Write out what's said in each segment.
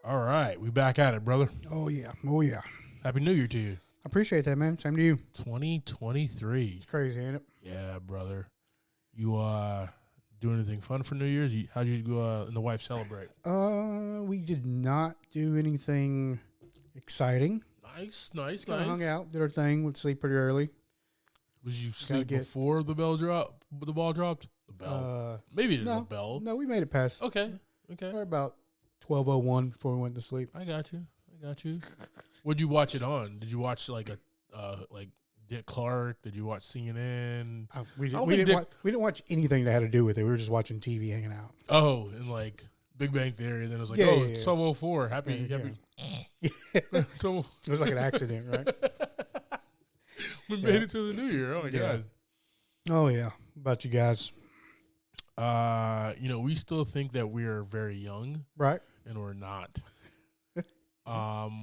All right, we back at it, brother. Oh, yeah. Oh, yeah. Happy New Year to you. I appreciate that, man. Same to you. 2023. It's crazy, ain't it? Yeah, brother. You do anything fun for New Year's? How'd you go and the wife celebrate? We did not do anything exciting. Nice. Kind of hung out, did our thing, would sleep pretty early. Was you sleep before the ball dropped? The bell. Maybe it was a bell. No, we made it past. Okay. We're about 12:01 before we went to sleep. I got you. What'd you watch it on? Did you watch like Dick Clark? Did you watch CNN? We didn't watch anything that had to do with it. We were just watching TV, hanging out. Oh, and like Big Bang Theory. And then it was like, it's 12:04. Happy. So it was like an accident, right? We made it to the New Year. Oh my God. Oh yeah. How about you guys? We still think that we are very young, right? And we're not.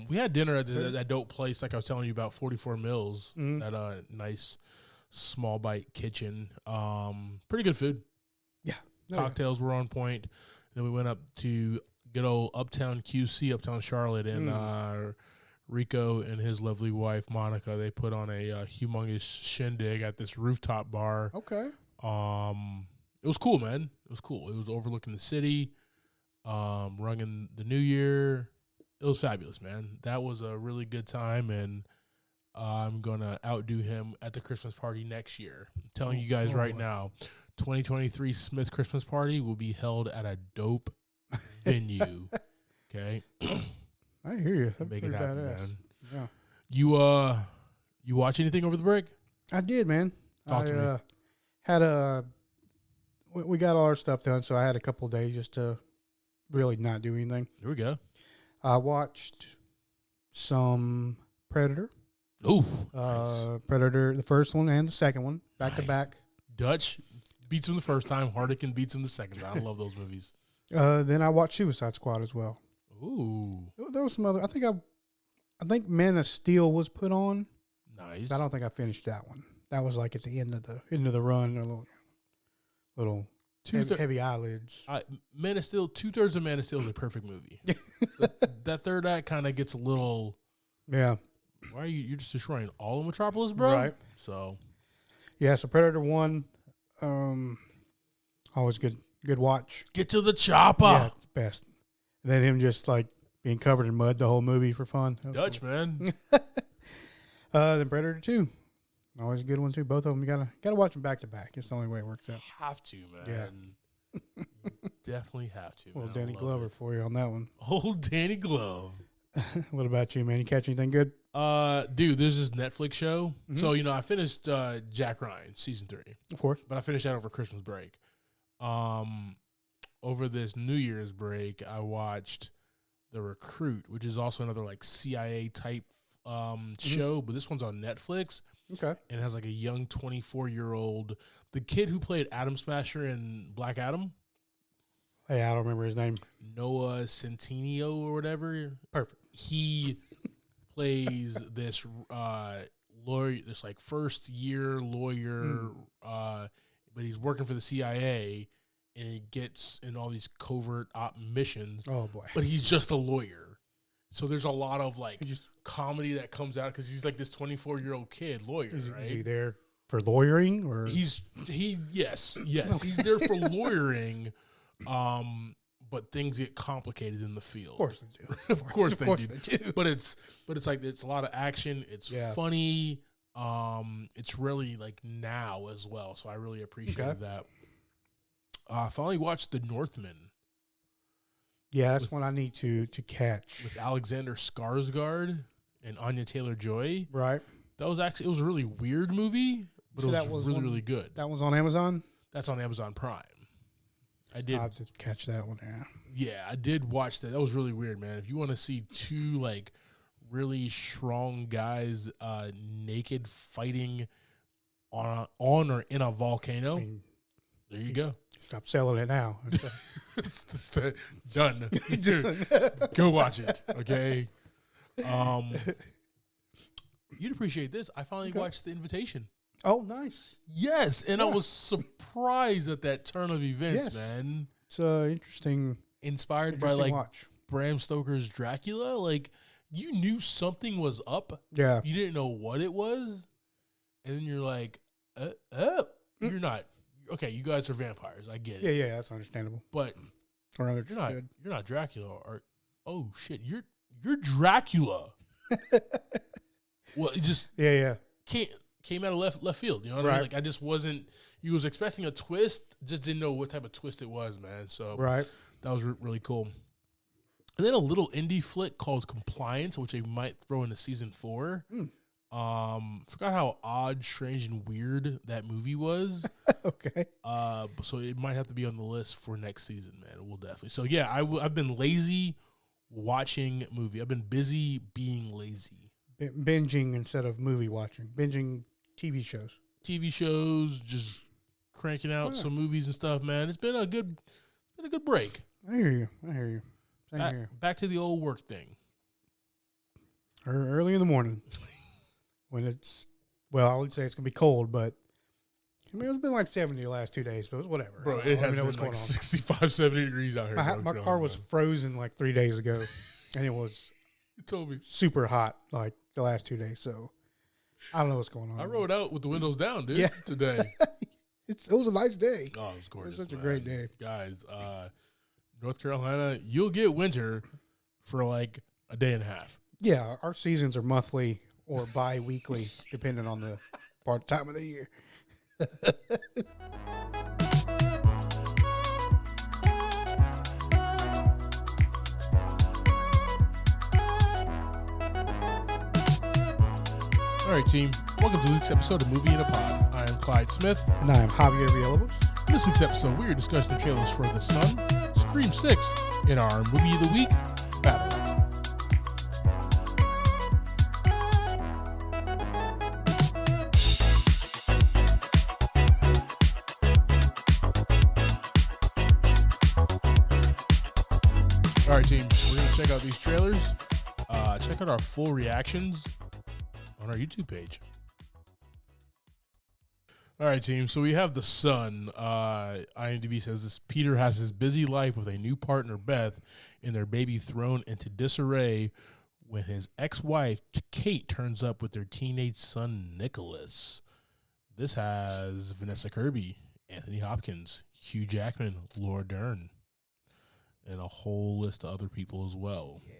We had dinner at that dope place, like I was telling you about, 44 Mills, at a nice small bite kitchen. Pretty good food. Yeah. Cocktails were on point. Then we went up to good old Uptown QC, Uptown Charlotte, and Rico and his lovely wife, Monica, they put on a humongous shindig at this rooftop bar. Okay. It was cool, man. It was cool. It was overlooking the city, rung the New Year. It was fabulous, man. That was a really good time, and I'm going to outdo him at the Christmas party next year. I'm telling you guys right now, 2023 Smith Christmas party will be held at a dope venue. Okay? I hear you. That's Make it happen, badass. man. Yeah. You watch anything over the break? I did, man. Talk to me. Had we got all our stuff done, so I had a couple of days just to really not do anything. Here we go. I watched some Predator. Ooh, nice. Predator, the first one and the second one, back to back. Dutch beats him the first time. Hardikin beats him the second time. I love those movies. Then I watched Suicide Squad as well. Ooh, there was some other. I think Man of Steel was put on. Nice. I don't think I finished that one. That was like at the end of the run. A little heavy eyelids. Man of Steel. 2/3 of Man of Steel is a perfect movie. that third act kind of gets a little. Yeah. Why are you're just destroying all of Metropolis, bro? Right. So. Yeah. So Predator 1. Always good watch. Get to the chopper. Yeah, it's best. And then him just like being covered in mud the whole movie for fun. Dutch, cool. Man. Then Predator 2. Always a good one too. Both of them, you gotta watch them back to back. It's the only way it works out. Have to, man. Yeah. Definitely have to. Well, Danny Glover for you on that one. Old Danny Glove. What about you, man? You catch anything good? Dude, there's this Netflix show. Mm-hmm. So I finished Jack Ryan season 3, of course, but I finished that over Christmas break. Over this New Year's break, I watched The Recruit, which is also another like CIA type show, but this one's on Netflix. Okay. And it has like a young 24-year-old, the kid who played Atom Smasher in Black Adam. Hey, I don't remember his name. Noah Centineo or whatever. Perfect. He plays this lawyer, this like first-year lawyer, but he's working for the CIA, and he gets in all these covert op missions. Oh, boy. But he's just a lawyer. So there's a lot of like comedy that comes out because he's like this 24-year-old kid lawyer. Is right? he there for lawyering or yes. He's there for lawyering, but things get complicated in the field. Of course they do. Of course they do. But it's like it's a lot of action. It's funny. It's really like now as well. So I really appreciated that. I finally watched The Northman. Yeah, that's one I need to catch. With Alexander Skarsgård and Anya Taylor-Joy. Right. It was a really weird movie, but it was really, really good. That was on Amazon? That's on Amazon Prime. I did. I'll have to catch that one, yeah. Yeah, I did watch that. That was really weird, man. If you want to see two, like, really strong guys naked fighting on or in a volcano, there you go. Stop selling it now. Done. Go watch it, okay? You'd appreciate this. I finally watched The Invitation. Oh, nice. Yes, and I was surprised at that turn of events, man. It's interesting. Inspired by like watch. Bram Stoker's Dracula. Like, you knew something was up. Yeah. You didn't know what it was. And then you're like, you're not. Okay, you guys are vampires. I get it. Yeah, that's understandable. But you're not Dracula. Or, oh, shit, you're Dracula. Well, it just came out of left field. You know what I mean? Like, I just wasn't. You was expecting a twist, just didn't know what type of twist it was, man. So that was really cool. And then a little indie flick called Compliance, which they might throw into season 4. Forgot how odd, strange, and weird that movie was. Okay. So it might have to be on the list for next season, man. We'll definitely. So yeah, I've been lazy watching movie. I've been busy being lazy. Binging instead of movie watching. Binging TV shows. TV shows, just cranking out some movies and stuff, man. It's been a good break. I hear you. Same here. Back to the old work thing. Early in the morning. When it's, I would say it's going to be cold, but I mean, it's been like 70 the last 2 days, so it's whatever. Bro, it has been like 65, 70 degrees out here. My car was frozen like 3 days ago, and it was super hot like the last 2 days, so I don't know what's going on. I rode out with the windows down, dude, today. It was a nice day. Oh, it was gorgeous. It was such a great day. Guys, North Carolina, you'll get winter for like a day and a half. Yeah, our seasons are monthly or bi-weekly, depending on the time of the year. All right, team. Welcome to this week's episode of Movie in a Pod. I am Clyde Smith. And I am Javier Villalobos. In this week's episode, we are discussing the trailers for The Son, Scream 6, in our Movie of the Week battle. All right, team. We're going to check out these trailers. Check out our full reactions on our YouTube page. All right, team. So we have The Son. IMDb says this: Peter has his busy life with a new partner, Beth, and their baby thrown into disarray when his ex-wife, Kate, turns up with their teenage son, Nicholas. This has Vanessa Kirby, Anthony Hopkins, Hugh Jackman, Laura Dern, and a whole list of other people as well. Yeah.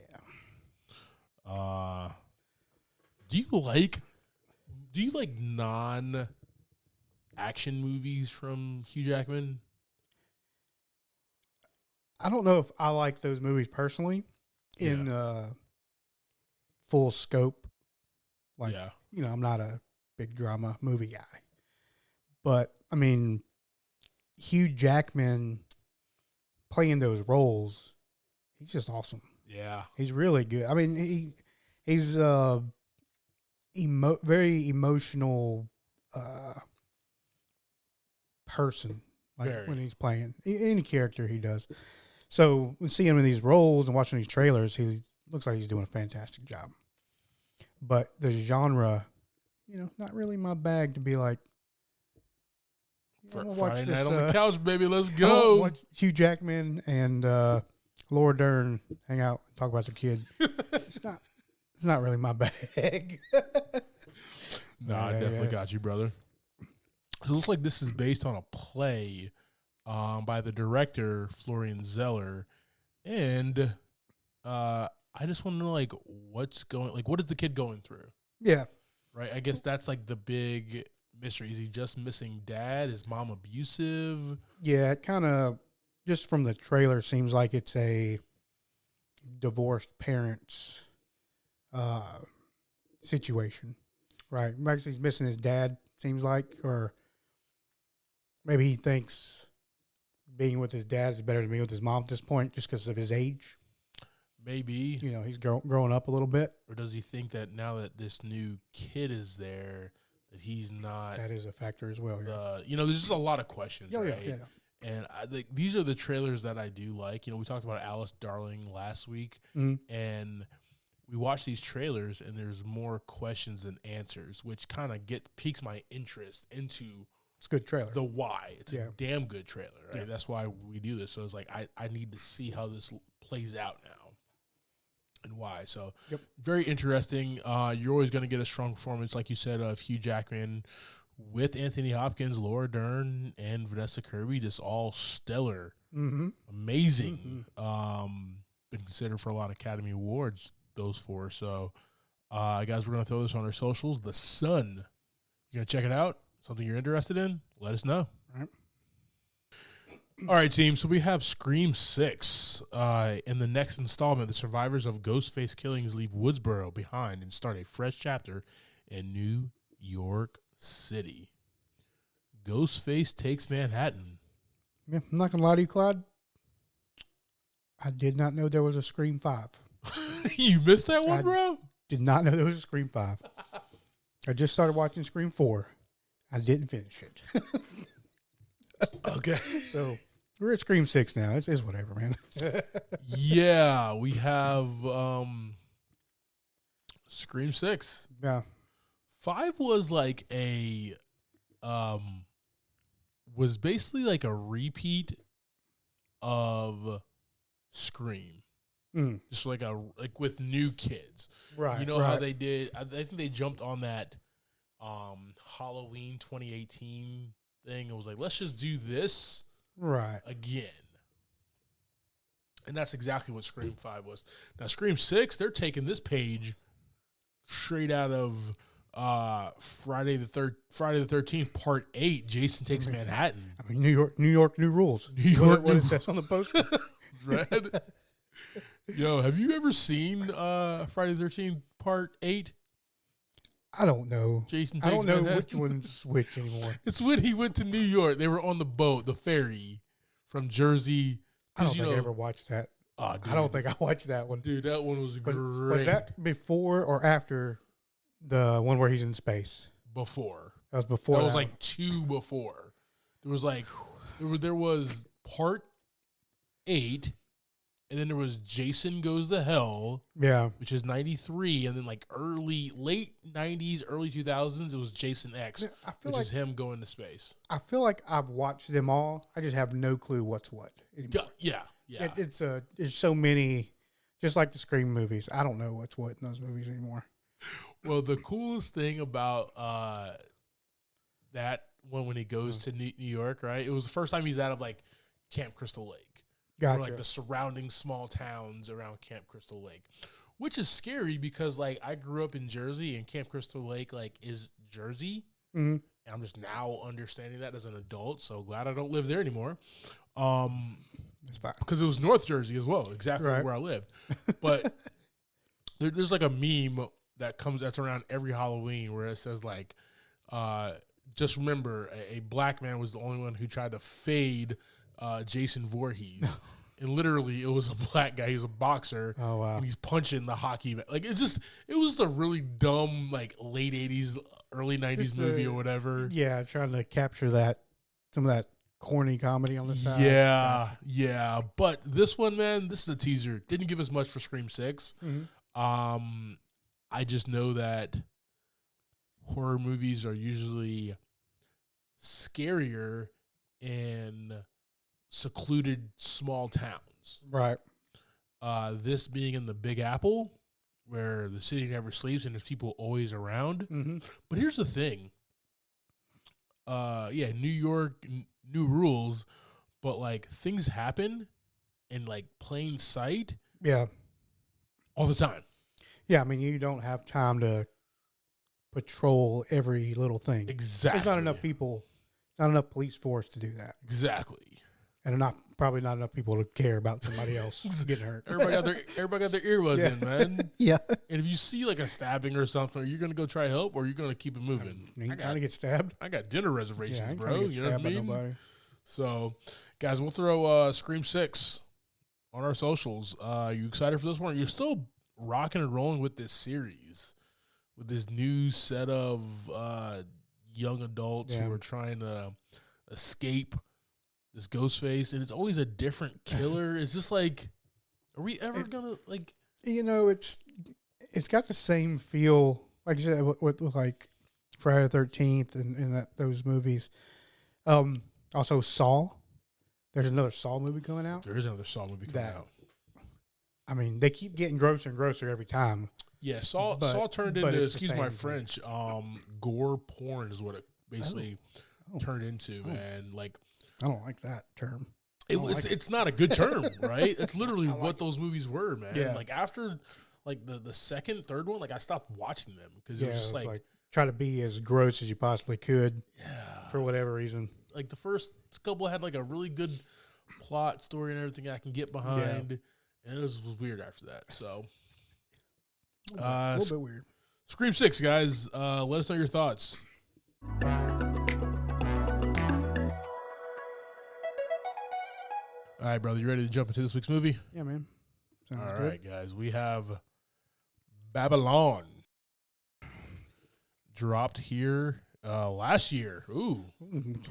Do you like non-action movies from Hugh Jackman? I don't know if I like those movies personally in full scope. Like, I'm not a big drama movie guy. But, I mean, Hugh Jackman playing those roles, he's just awesome. Yeah. He's really good. I mean, he's very emotional person, like when he's playing any character he does. So when seeing him in these roles and watching these trailers, he looks like he's doing a fantastic job. But the genre, not really my bag to be like, Friday night on the couch, baby. Let's go. Watch Hugh Jackman and Laura Dern hang out and talk about their kid. It's not really my bag. I definitely got you, brother. It looks like this is based on a play by the director Florian Zeller, and I just want to know what is the kid going through? Yeah, right. I guess that's like the big mystery. Is he just missing dad? Is mom abusive? Yeah, it kind of just from the trailer seems like it's a divorced parents situation, right? Maybe he's missing his dad. Seems like, or maybe he thinks being with his dad is better than being with his mom at this point, just because of his age. Maybe he's growing up a little bit, or does he think that now that this new kid is there, that he's not? That is a factor as well. There's just a lot of questions, right? Yeah. And I think these are the trailers that I do like. We talked about Alice Darling last week, and we watch these trailers, and there's more questions than answers, which kind of piques my interest into. It's a good trailer. The why. It's a damn good trailer, right? Yeah. That's why we do this. So it's like I need to see how this plays out now. and why. So Yep. very interesting. You're always going to get a strong performance, like you said, of Hugh Jackman with Anthony Hopkins, Laura Dern, and Vanessa Kirby. Just all stellar, amazing. Been considered for a lot of Academy Awards, those four. So, guys, we're going to throw this on our socials. The Sun. You're going to check it out? Something you're interested in? Let us know. All right, team. So we have Scream 6. In the next installment, the survivors of Ghostface killings leave Woodsboro behind and start a fresh chapter in New York City. Ghostface takes Manhattan. Yeah, I'm not going to lie to you, Clyde. I did not know there was a Scream 5. You missed that one, bro? Did not know there was a Scream 5. I just started watching Scream 4. I didn't finish it. Okay. So we're at Scream 6 now. It's whatever, man. Yeah, we have Scream 6. Yeah. 5 was like was basically like a repeat of Scream. Just like with new kids. Right. You know how they did, I think they jumped on that Halloween 2018 thing. It was like, let's just do this again. And that's exactly what Scream 5 was. Now Scream 6, they're taking this page straight out of Friday the 13th, Part 8. Jason Takes Manhattan. I mean, New York, new rules. New York, what it says on the poster. Right? Yo, have you ever seen Friday the 13th, Part 8? I don't know. Jason Takes I don't know Manhattan? which one's which anymore. It's when he went to New York. They were on the boat, the ferry from Jersey. I don't think I ever watched that. Oh, dude. I don't think I watched that one. Dude, that one was great. Was that before or after the one where he's in space? Before. That was before. That was like 2 before. There was like there was Part 8, and then there was Jason Goes to Hell. Yeah. Which is 93, and then like late 90s, early 2000s, it was Jason X, which is him going to space. I feel like I've watched them all. I just have no clue what's what anymore. Yeah. It's there's so many, just like the Scream movies. I don't know what's what in those movies anymore. Well, the coolest thing about that one when he goes to New York, right? It was the first time he's out of like Camp Crystal Lake. Gotcha. Or like the surrounding small towns around Camp Crystal Lake, which is scary because like I grew up in Jersey and Camp Crystal Lake like is Jersey. And I'm just now understanding that as an adult. So glad I don't live there anymore. It's fine. Because it was North Jersey as well, exactly where I lived. But there's like a meme that's around every Halloween where it says like, just remember a black man was the only one who tried to fade Jason Voorhees. And literally, it was a black guy. He was a boxer. Oh, wow. And he's punching the hockey. Like, it was a really dumb, like, late 80s, early 90s movie or whatever. Yeah, trying to capture some of that corny comedy on the side. Yeah. But this one, man, this is a teaser. Didn't give us much for Scream 6. I just know that horror movies are usually scarier in secluded small towns. Right. This being in the Big Apple, where the city never sleeps and there's people always around. But here's the thing. New York, new rules, but like things happen in like plain sight. Yeah. All the time. Yeah, I mean, you don't have time to patrol every little thing. Exactly. There's not enough police force to do that. Exactly. And probably not enough people to care about somebody else getting hurt. Everybody got their earbuds in, man. Yeah. And if you see like a stabbing or something, are you gonna go try help or are you gonna keep it moving? You ain't trying to get stabbed. I got dinner reservations, bro. You know what I mean? So, guys, we'll throw Scream 6 on our socials. You excited for this one? You're still rocking and rolling with this series, with this new set of young adults who are trying to escape this Ghostface, and it's always a different killer. It's just like, are we ever gonna like? You know, it's got the same feel, like you said, with like Friday the 13th and those movies. Also, Saw. There's another Saw movie coming out. There is another Saw movie coming out. I mean, they keep getting grosser and grosser every time. Yeah, Saw turned into, excuse my French, gore porn is what it basically turned into, man. Like, I don't like that term. It's not a good term, right? It's literally what those movies were, man. Yeah. Like after like the second, third one, like I stopped watching them because it was just like try to be as gross as you possibly could. Yeah. For whatever reason. Like the first couple had like a really good plot, story, and everything I can get behind. Yeah. And it was weird after that. So a little bit weird. Scream 6, guys. Let us know your thoughts. All right, brother, you ready to jump into this week's movie? Yeah, man. Sounds good. All right, guys. We have Babylon. Dropped here last year. Ooh,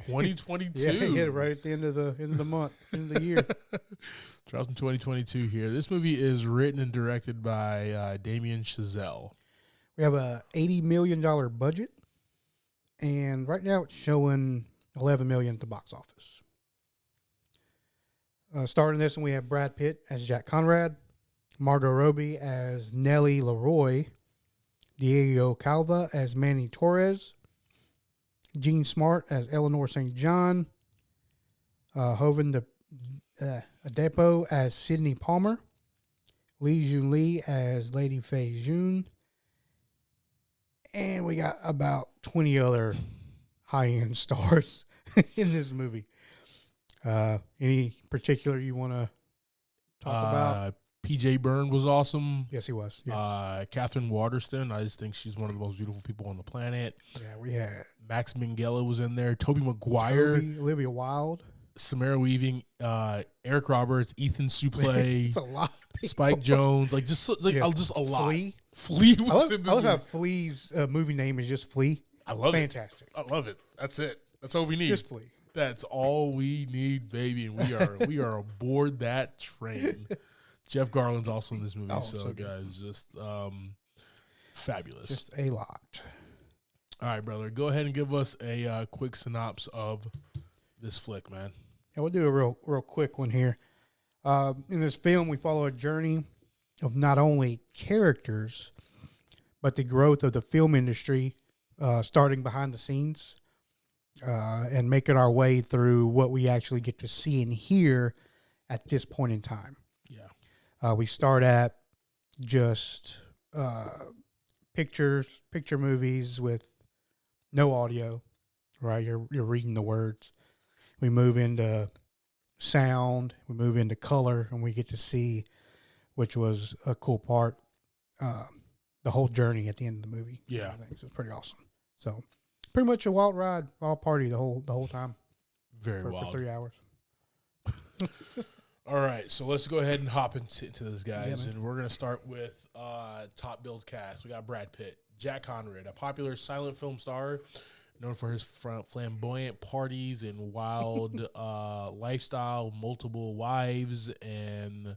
2022. Yeah, hit it right at the end of the month, end of the year. Dropped in 2022 here. This movie is written and directed by Damien Chazelle. We have a $80 million budget, and right now it's showing $11 million at the box office. Starting this one, we have Brad Pitt as Jack Conrad, Margot Robbie as Nellie Leroy, Diego Calva as Manny Torres, Jean Smart as Eleanor St. John, Hovind Adepo as Sidney Palmer, Lee Jun Lee as Lady Fei Jun, and we got about 20 other high-end stars in this movie. Any particular you want to talk about? PJ Byrne was awesome. Yes, he was. Yes. Catherine Waterston. I just think she's one of the most beautiful people on the planet. Yeah, we had Max Minghella was in there. Tobey Maguire. Olivia Wilde. Samara Weaving. Eric Roberts. Ethan Suplee. It's a lot. Spike Jones. Like just a lot. Flea was in the movie. I love how Flea's movie name is just Flea. I love it. Fantastic. I love it. That's it. That's all we need. Just Flea. That's all we need, baby, and we are aboard that train. Jeff Garland's also in this movie, so guys, just fabulous. Just a lot. All right, brother, go ahead and give us a quick synopsis of this flick, man. Yeah, we'll do a real quick one here. In this film, we follow a journey of not only characters, but the growth of the film industry, starting behind the scenes. And making our way through what we actually get to see and hear at this point in time. Yeah. We start at just picture movies with no audio, right? You're reading the words. We move into sound, we move into color, and we get to see, which was a cool part, the whole journey at the end of the movie. Yeah. I think so. It's pretty awesome. So pretty much a wild ride, wild party the whole time. Very wild. For 3 hours. All right, so let's go ahead and hop into this, guys. And we're going to start with top build cast. We got Brad Pitt, Jack Conrad, a popular silent film star known for his flamboyant parties and wild lifestyle, multiple wives, and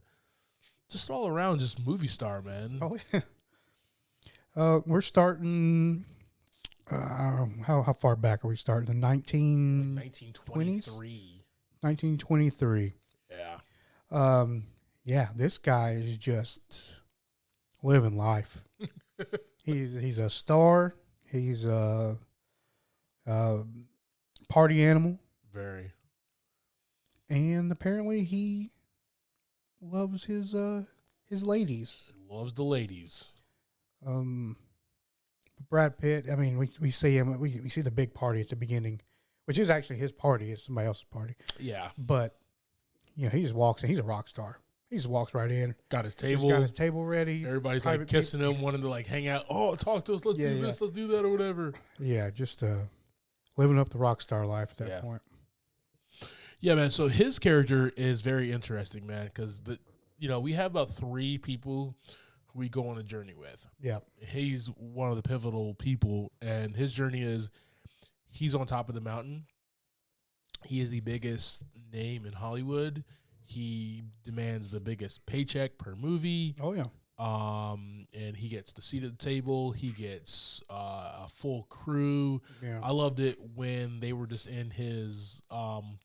just all around just movie star, man. Oh, yeah. We're starting... how far back are we starting? The 1923. 1923. Yeah. Yeah, this guy is just living life. He's a star. He's a party animal. Very. And apparently he loves his ladies. Loves the ladies. Brad Pitt, I mean, we see him, we see the big party at the beginning, which is actually his party. It's somebody else's party. Yeah. But, you know, he just walks in. He's a rock star. He just walks right in. Got his table. He's got his table ready. Everybody's like kissing him, wanting to like hang out. Oh, talk to us. Let's do this. Let's do that or whatever. Yeah, just living up the rock star life at that point. Yeah, man. So his character is very interesting, man, because we have about 3 people who we go on a journey with. Yeah. He's one of the pivotal people, and his journey is he's on top of the mountain. He is the biggest name in Hollywood. He demands the biggest paycheck per movie. Oh, yeah. And he gets the seat at the table. He gets a full crew. Yeah. I loved it when they were just in his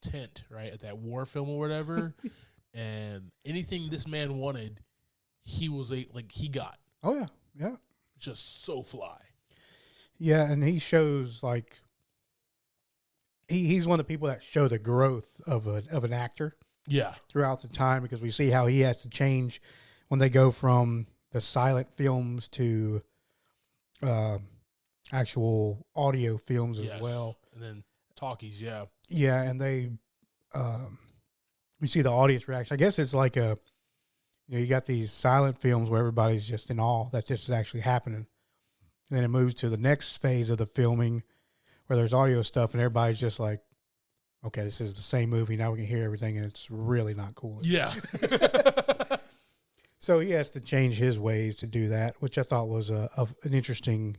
tent, right, at that war film or whatever. And anything this man wanted, he was he got. Oh yeah, yeah, Just so fly. yeah, and he shows like he's one of the people that show the growth of an actor. Yeah, throughout the time, because we see how he has to change when they go from the silent films to actual audio films as well. And then talkies, yeah. Yeah, and they we see the audience reaction. I guess it's like you got these silent films where everybody's just in awe that this is actually happening. And then it moves to the next phase of the filming where there's audio stuff and everybody's just like, okay, this is the same movie. Now we can hear everything, and it's really not cool. Yeah. So he has to change his ways to do that, which I thought was an interesting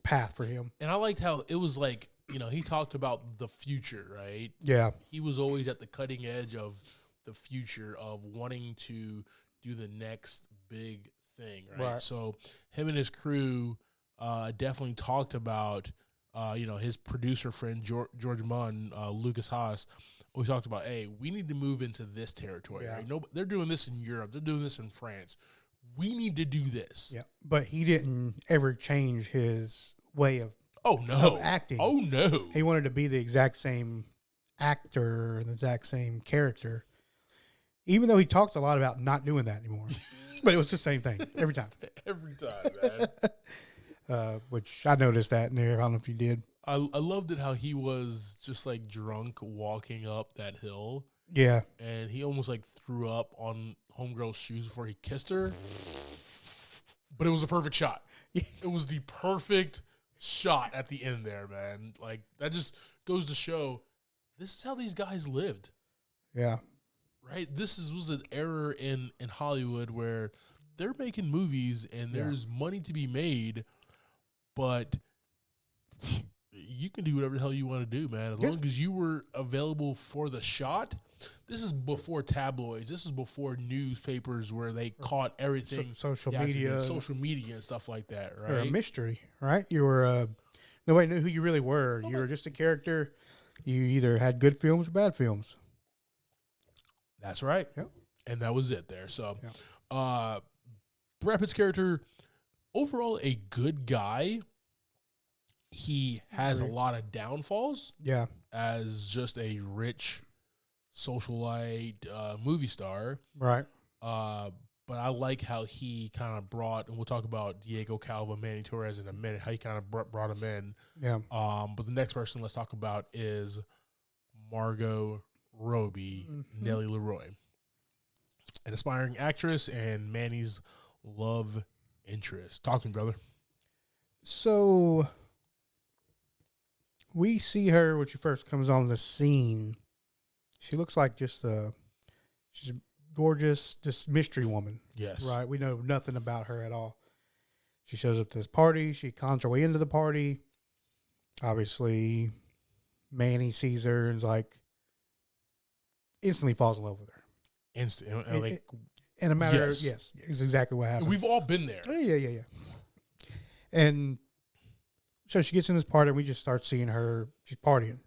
path for him. And I liked how it was like, he talked about the future, right? Yeah. He was always at the cutting edge of the future of wanting to do the next big thing, right? So him and his crew definitely talked about his producer friend, George Munn, Lucas Haas, always talked about, hey, we need to move into this territory. Right? No, they're doing this in Europe. They're doing this in France. We need to do this. Yeah, but he didn't ever change his way of acting. Oh, no. He wanted to be the exact same actor, the exact same character, even though he talked a lot about not doing that anymore. But it was the same thing every time. Every time, man. Which I noticed that in there. I don't know if you did. I loved it how he was just like drunk walking up that hill. Yeah. And he almost like threw up on homegirl's shoes before he kissed her. But it was a perfect shot. It was the perfect shot at the end there, man. Like, that just goes to show this is how these guys lived. Yeah. Right? This was an era in Hollywood where they're making movies and there's money to be made, but you can do whatever the hell you want to do, man. As long as you were available for the shot. This is before tabloids. This is before newspapers where they caught everything. Social media and stuff like that, right? Or a mystery, right? You were nobody knew who you really were. You were just a character. You either had good films or bad films. That's right. Yep. And that was it there. So, Brad Pitt's character, overall a good guy. He has a lot of downfalls. Yeah. As just a rich socialite movie star. Right. But I like how he kind of brought, and we'll talk about Diego Calva, Manny Torres in a minute, how he kind of brought him in. Yeah. But the next person let's talk about is Margot Robbie, Nellie Leroy, an aspiring actress and Manny's love interest. Talk to me, brother. So we see her when she first comes on the scene. She looks like she's a gorgeous, just mystery woman. Yes. Right? We know nothing about her at all. She shows up to this party. She cons her way into the party. Obviously, Manny sees her and is like, instantly falls in love with her. In a matter of, yes, it's exactly what happened. We've all been there. Yeah. And so she gets in this party and we just start seeing her. She's partying,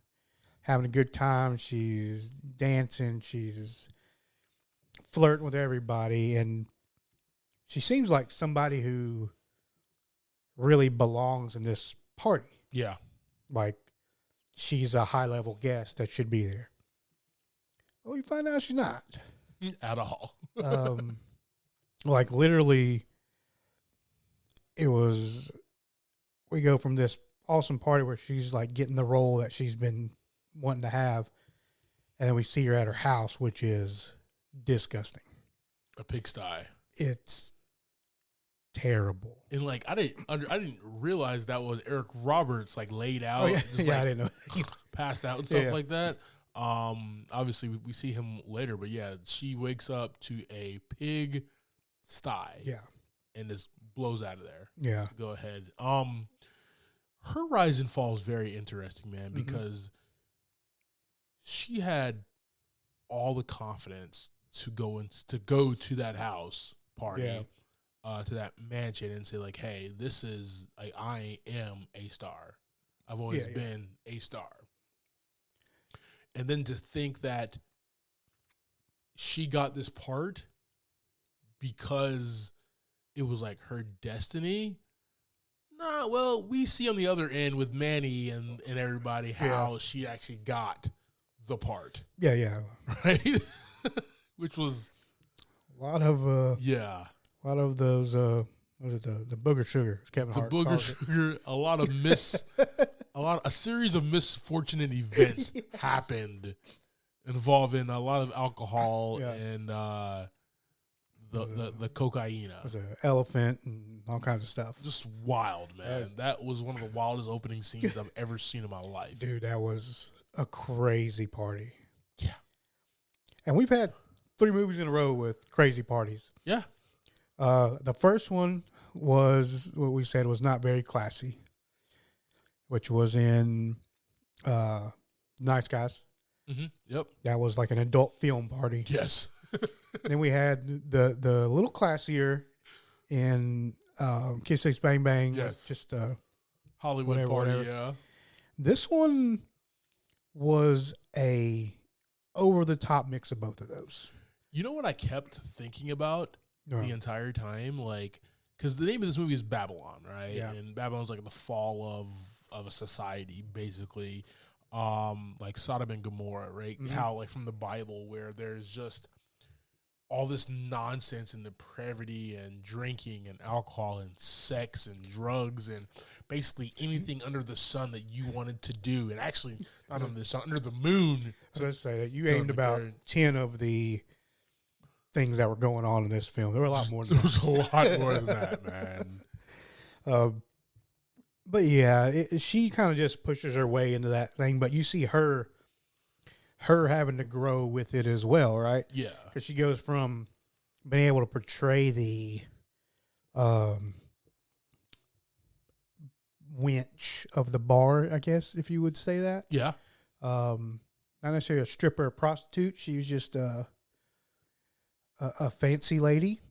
having a good time. She's dancing. She's flirting with everybody. And she seems like somebody who really belongs in this party. Yeah. Like she's a high-level guest that should be there. Well, you find out she's not. At all. Like literally, we go from this awesome party where she's like getting the role that she's been wanting to have, and then we see her at her house, which is disgusting. A pigsty. It's terrible. And like I didn't realize that was Eric Roberts like laid out. Oh, yeah. I didn't know. Passed out and stuff like that. Obviously we see him later, but yeah, she wakes up to a pig sty. Yeah. And just blows out of there. Yeah. Go ahead. Her rise and fall is very interesting, man, because she had all the confidence to go to that house party, to that mansion, and say like, "Hey, this is like I am a star. I've always been a star." And then to think that she got this part because it was like her destiny. Nah, well, we see on the other end with Manny and everybody how she actually got the part. Yeah. Right? Which was a lot of a lot of those what is it, the booger sugar? Kevin Hart. The booger sugar, a series of misfortunate events happened involving a lot of alcohol and the cocaine. There's an elephant and all kinds of stuff. Just wild, man. That was one of the wildest opening scenes I've ever seen in my life. Dude, that was a crazy party. Yeah. And we've had 3 movies in a row with crazy parties. Yeah. The first one was what we said was not very classy, which was in Nice Guys. Mm-hmm. Yep. That was like an adult film party. Yes. Then we had the little classier in Kiss Kiss Bang Bang. Yes. Just Hollywood party, yeah. This one was a over-the-top mix of both of those. You know what I kept thinking about the entire time? Like, because the name of this movie is Babylon, right? Yeah. And Babylon's like the fall of a society, basically. Like Sodom and Gomorrah, right? Mm-hmm. How, like, from the Bible, where there's just all this nonsense and depravity and drinking and alcohol and sex and drugs and basically anything under the sun that you wanted to do. And actually, not under the sun, under the moon. So let's say that you aimed about 10 of the things that were going on in this film. There were a lot more than that. There was a lot more than that, man. But yeah, she kind of just pushes her way into that thing. But you see her having to grow with it as well, right? Yeah. Because she goes from being able to portray the wench of the bar, I guess, if you would say that. Yeah. Not necessarily a stripper or prostitute. She was just a fancy lady.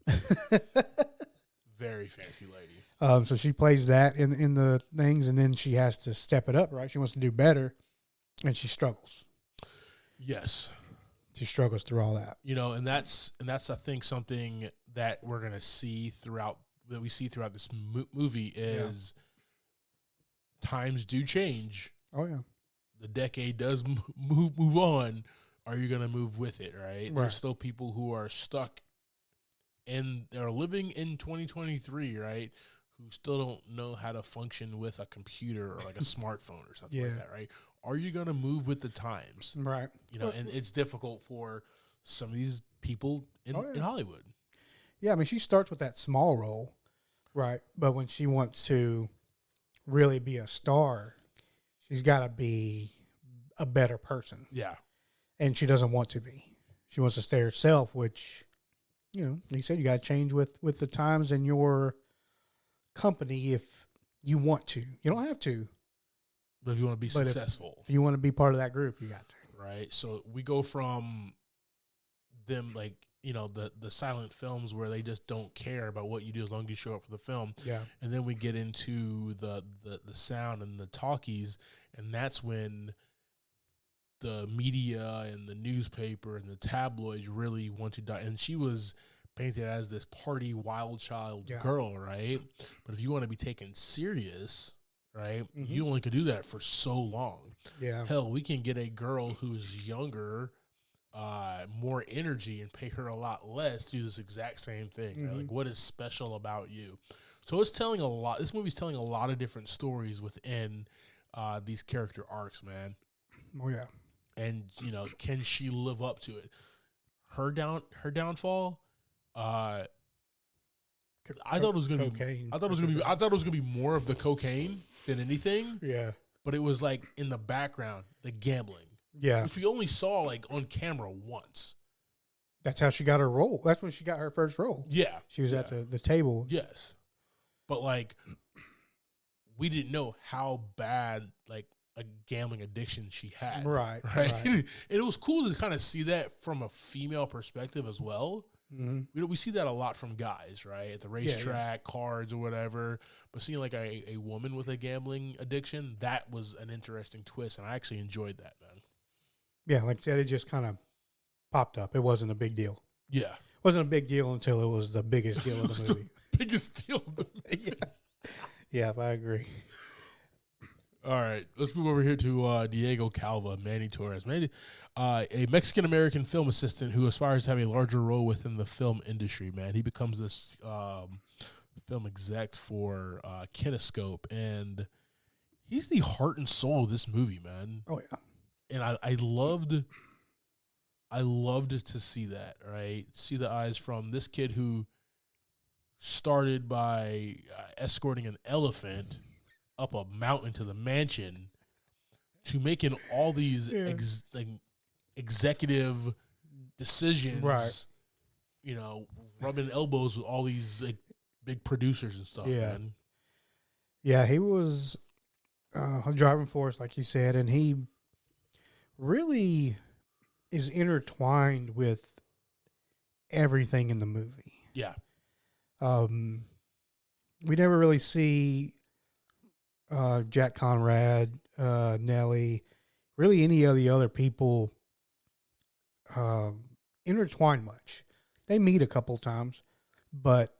Very fancy lady. So she plays that in the things, and then she has to step it up, right? She wants to do better, and she struggles. Yes. She struggles through all that. You know, and that's I think something that we're going to see throughout this movie is times do change. Oh yeah. The decade does move on. Are you going to move with it, right? There's still people who are stuck and they're living in 2023, right? Who still don't know how to function with a computer or like a smartphone or something like that, right? Are you going to move with the times? Right. You know, and it's difficult for some of these people in Hollywood. Yeah, I mean, she starts with that small role, right? But when she wants to really be a star, she's got to be a better person. Yeah. And she doesn't want to be. She wants to stay herself, which, you know, like you said, you got to change with the times and your company if you want to. You don't have to. But if you want to be successful. If you want to be part of that group, you got to. Right. So we go from them, like, you know, the silent films where they just don't care about what you do as long as you show up for the film. Yeah. And then we get into the sound and the talkies, and that's when the media and the newspaper and the tabloids really want to die. And she was painted as this party wild child girl, right? But if you want to be taken serious, right, you only could do that for so long. Yeah. Hell, we can get a girl who's younger, more energy, and pay her a lot less to do this exact same thing. Right? Like, what is special about you? So it's telling a lot. This movie's telling a lot of different stories within these character arcs, man. Oh yeah. And, you know, can she live up to it? Her downfall. I thought it was gonna cocaine. I thought it was gonna be more of the cocaine than anything. Yeah. But it was like in the background, the gambling. Yeah. Which we only saw like on camera once. That's how she got her role. That's when she got her first role. Yeah. She was at the table. Yes. But like we didn't know how bad like a gambling addiction she had. Right. And it was cool to kind of see that from a female perspective as well. Mm-hmm. We see that a lot from guys, right? At the racetrack, cards or whatever. But seeing like a woman with a gambling addiction, that was an interesting twist, and I actually enjoyed that, man. Yeah, like I said, it just kind of popped up. It wasn't a big deal. Yeah. Wasn't a big deal until it was the biggest deal of the movie. Biggest deal of the movie. Yeah, I agree. All right, let's move over here to Diego Calva, Manny Torres. A Mexican-American film assistant who aspires to have a larger role within the film industry, man. He becomes this film exec for Kinescope, and he's the heart and soul of this movie, man. Oh, yeah. And I loved to see that, right? See the eyes from this kid who started by escorting an elephant up a mountain to the mansion to making all these executive decisions, right? You know, rubbing elbows with all these big producers and stuff. Yeah, man. Yeah, he was a driving force, like you said, and he really is intertwined with everything in the movie. Yeah. We never really see Jack Conrad, Nelly, really any of the other people intertwined much. They meet a couple times, but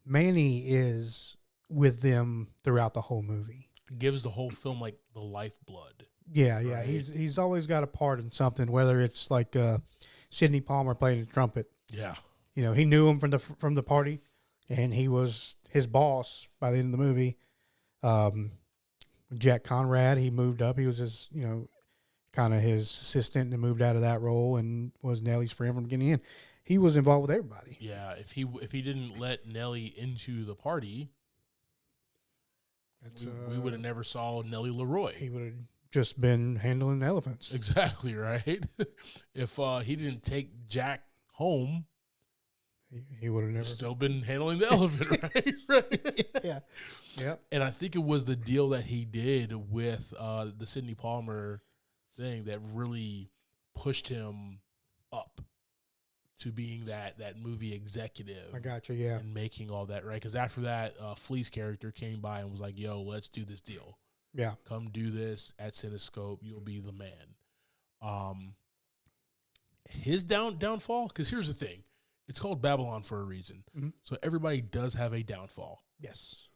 Manny is with them throughout the whole movie. Gives the whole film like the lifeblood. Yeah, yeah. Right? He's always got a part in something, whether it's like Sidney Palmer playing the trumpet. Yeah. You know, he knew him from the party, and he was his boss by the end of the movie. Jack Conrad, he moved up. He was his, kind of his assistant and moved out of that role and was Nelly's friend from getting in. He was involved with everybody. Yeah, if he didn't let Nelly into the party, we would have never saw Nelly Leroy. He would have just been handling elephants. Exactly, right? If he didn't take Jack home, he would have never still been handling the elephant, right? Right? Yeah. Yep. And I think it was the deal that he did with the Sidney Palmer thing that really pushed him up to being that movie executive. I got you, yeah. And making all that, right? Because after that, Flea's character came by and was like, yo, let's do this deal. Yeah. Come do this at Cinescope. You'll be the man. His downfall, because here's the thing. It's called Babylon for a reason. Mm-hmm. So everybody does have a downfall. Yes.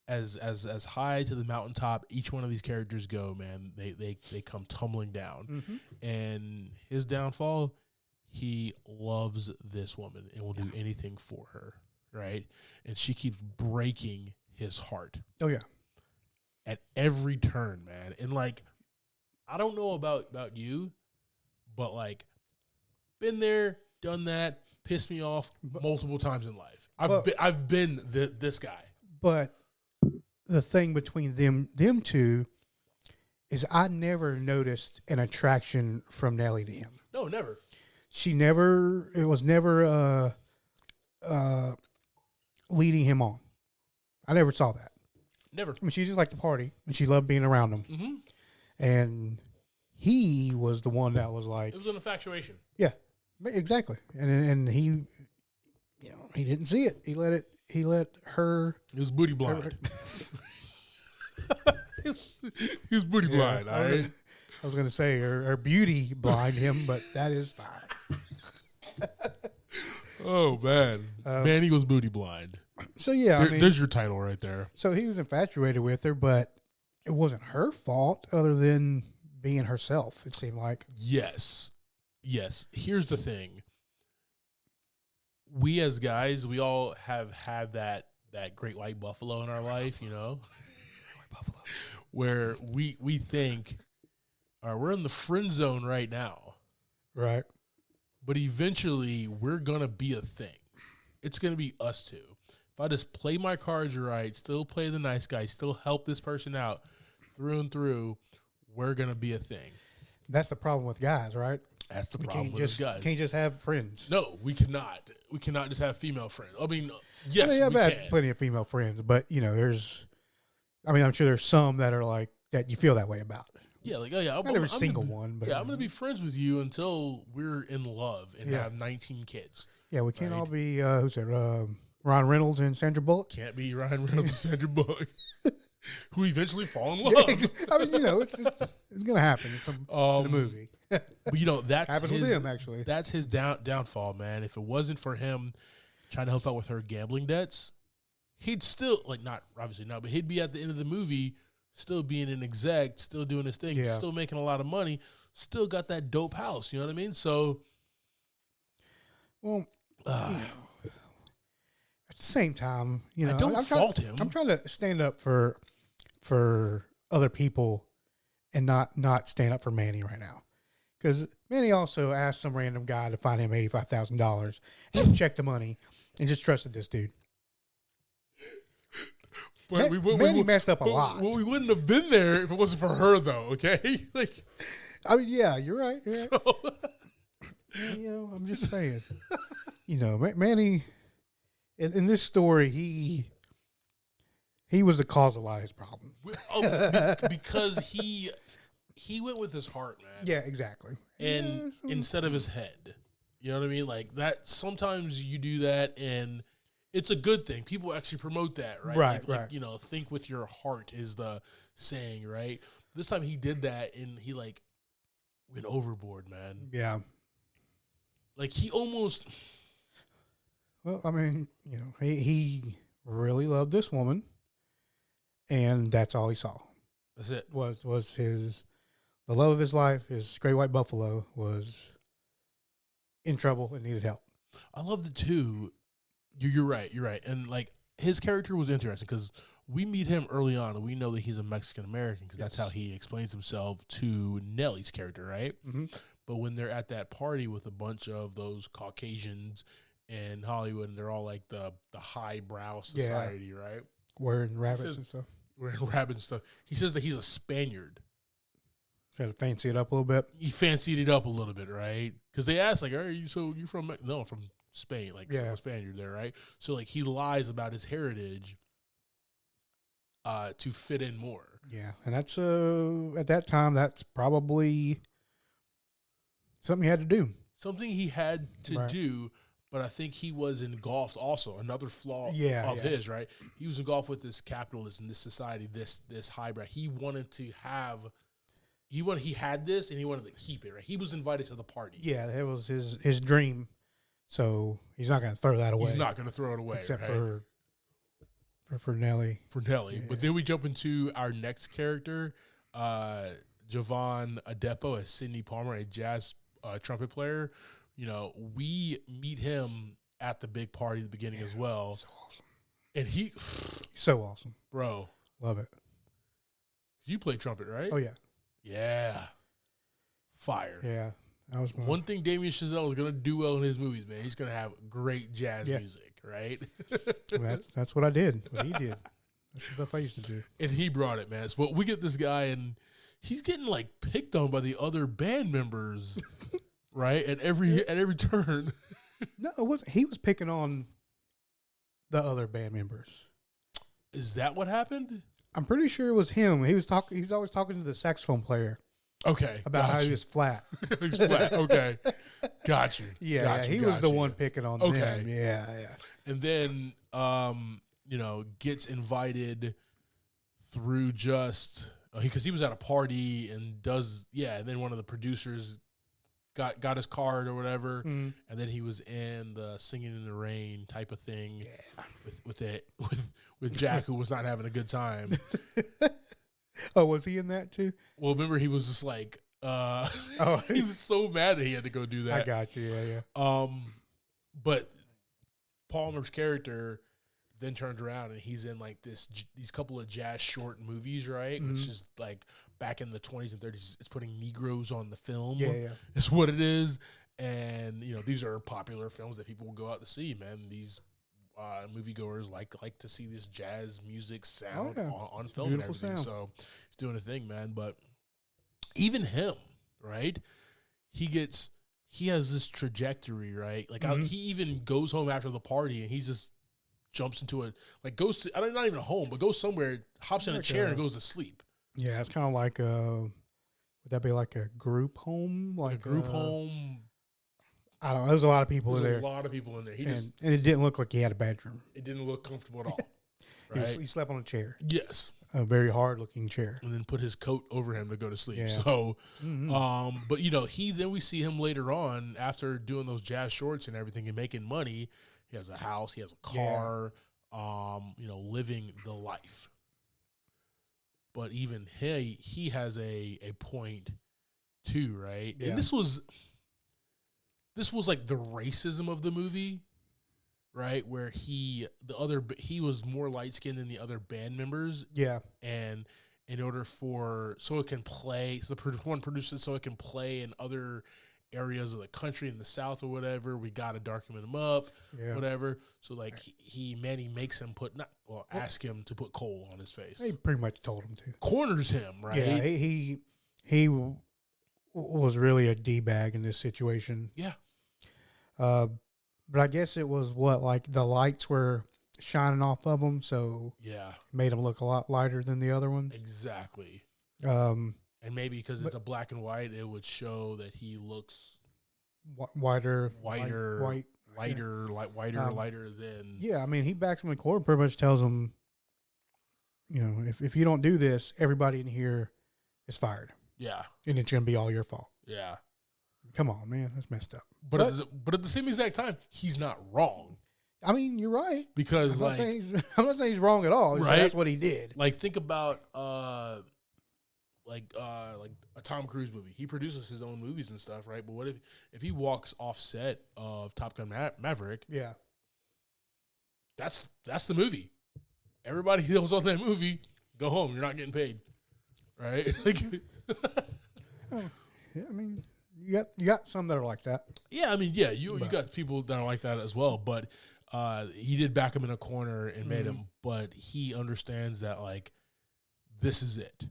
As high to the mountaintop each one of these characters go, man, they come tumbling down. Mm-hmm. And his downfall, he loves this woman and will do anything for her, right? And she keeps breaking his heart. Oh yeah. At every turn, man. And like, I don't know about you, but like, been there, done that, pissed me off multiple times in life. I've been this guy. But the thing between them two is I never noticed an attraction from Nelly to him. No, never. It was never leading him on. I never saw that. Never. I mean, she just liked the party, and she loved being around him. Mm-hmm. And he was the one that was like... It was an infatuation. Yeah, exactly. And he, he didn't see it. He let her... He was booty blind. He was booty blind, all right? I was going to say her beauty blind him, but that is fine. Oh, man. Manny was booty blind. So, yeah. There's your title right there. So, he was infatuated with her, but it wasn't her fault other than being herself, it seemed like. Yes. Here's the thing. We as guys, we all have had that great white buffalo in our life, Buffalo. Where we think, all right, we're in the friend zone right now. Right. But eventually, we're going to be a thing. It's going to be us two. If I just play my cards right, still play the nice guy, still help this person out through and through, we're going to be a thing. That's the problem with guys, right? That's the problem with guys. Can't just have friends. No, we cannot. We cannot just have female friends. I mean, yes, I've had plenty of female friends, but, I'm sure there's some that are like, that you feel that way about. Yeah, like, oh, yeah. Not every single one. But yeah, I'm going to be friends with you until we're in love and have 19 kids. Yeah, we can't all be, Ryan Reynolds and Sandra Bullock? Can't be Ryan Reynolds and Sandra Bullock. who eventually fall in love. I mean, it's gonna happen in a movie. But that's happens with him actually. That's his downfall, man. If it wasn't for him trying to help out with her gambling debts, he'd still not obviously not, but he'd be at the end of the movie still being an exec, still doing his thing, still making a lot of money, still got that dope house. You know what I mean? So, well, at the same time, I don't fault him. I'm trying to stand up for other people and not stand up for Manny right now, because Manny also asked some random guy to find him $85,000 and check the money and just trusted this dude. But Manny messed up a lot. Well, we wouldn't have been there if it wasn't for her, though. Okay, I mean, yeah, you're right. So, I'm just saying. Manny, in this story, he was the cause of a lot of his problems. Because he went with his heart, man. Yeah, exactly. And instead of his head, you know what I mean? Like that. Sometimes you do that, and it's a good thing. People actually promote that, right? Right. Think with your heart is the saying, right? This time he did that, and he went overboard, man. Yeah. He almost. Well, I mean, he really loved this woman, and that's all he saw. That's it. Was the love of his life, his great white buffalo, was in trouble and needed help. I loved it too. You're right. And his character was interesting because we meet him early on and we know that he's a Mexican American because that's how he explains himself to Nelly's character, right? Mm-hmm. But when they're at that party with a bunch of those Caucasians in Hollywood and they're all like the highbrow society, right? Wearing rabbits and stuff. Wearing rabbit and stuff. He says that he's a Spaniard. Try to fancy it up a little bit. He fancied it up a little bit, right? Because they asked, are you from no, from Spain, some Spaniard there, right? So he lies about his heritage to fit in more. Yeah, and that's at that time that's probably something he had to do. Something he had to do, but I think he was engulfed also. Another flaw of his, right? He was engulfed with this capitalism, this society, this highbrow. He wanted to have. He had this, and he wanted to keep it. Right? He was invited to the party. Yeah, it was his dream. So he's not going to throw that away. He's not going to throw it away, except right? for Nelly. For Nelly, yeah. But then we jump into our next character, Javon Adepo as Sidney Palmer, a jazz trumpet player. We meet him at the big party at the beginning as well. So awesome, and he's so awesome, bro. Love it. You play trumpet, right? Oh yeah. Yeah. Fire. Yeah. That was one thing Damien Chazelle is going to do well in his movies, man. He's going to have great jazz music, right? That's what I did. What he did. That's the stuff I used to do. And he brought it, man. So we get this guy, and he's getting picked on by the other band members, right? At every turn. No, it wasn't. He was picking on the other band members. Is that what happened? I'm pretty sure it was him. He was talking. He's always talking to the saxophone player. Okay. About how he was flat. He's flat. Okay. Got you. Yeah, he was the one picking on them. Yeah. And then, gets invited through just because he was at a party and and then one of the producers got his card or whatever, and then he was in the Singing in the Rain type of thing with Jack, who was not having a good time. Oh, was he in that too? Well, remember he was just he was so mad that he had to go do that. I got you, yeah. But Palmer's character then turns around and he's in these couple of jazz short movies, right? Mm-hmm. Which is back in the 20s and 30s. It's putting Negroes on the film. Yeah. It's what it is. And, these are popular films that people will go out to see, man. These moviegoers like to see this jazz music sound on film and everything. Sound. So he's doing a thing, man. But even him, right? He has this trajectory, right? He even goes home after the party and he just jumps into goes to not even home, but goes somewhere, hops in a chair and goes to sleep. Yeah, it's kind of like would that be like a group home? Like a group home. I don't know. There's a lot of people in there. There's a lot of people in there. And it didn't look like he had a bedroom. It didn't look comfortable at all. Right? He slept on a chair. Yes. a very hard looking chair, and then put his coat over him to go to sleep. Yeah. So, but then we see him later on after doing those jazz shorts and everything and making money. He has a house, he has a car, living the life. But even he has a point too, right? Yeah. And this was like the racism of the movie, right? Where he was more light skinned than the other band members. Yeah. And in order so the one produces so it can play in other areas of the country in the South or whatever, we got to darken him up, whatever. So like Manny makes him ask him to put coal on his face. He pretty much told him to. Corners him, right? Yeah, he was really a D-bag in this situation. Yeah. But I guess it was like the lights were shining off of him, so made him look a lot lighter than the other ones. Exactly. And maybe because it's a black and white, it would show that he looks lighter than. Yeah, I mean, he backs him in court, pretty much tells him, if you don't do this, everybody in here is fired. Yeah. And it's going to be all your fault. Yeah. Come on, man. That's messed up. But at the same exact time, he's not wrong. I mean, you're right. Because I'm not saying he's wrong at all. Right? That's what he did. Like, think about like a Tom Cruise movie. He produces his own movies and stuff, right? But what if he walks off set of Top Gun Maverick? Yeah. That's the movie. Everybody that was on that movie, go home. You're not getting paid, right? Yeah, I mean, you got some that are like that. Yeah, I mean, yeah, you got people that are like that as well. But he did back him in a corner and made him. But he understands that like this is it.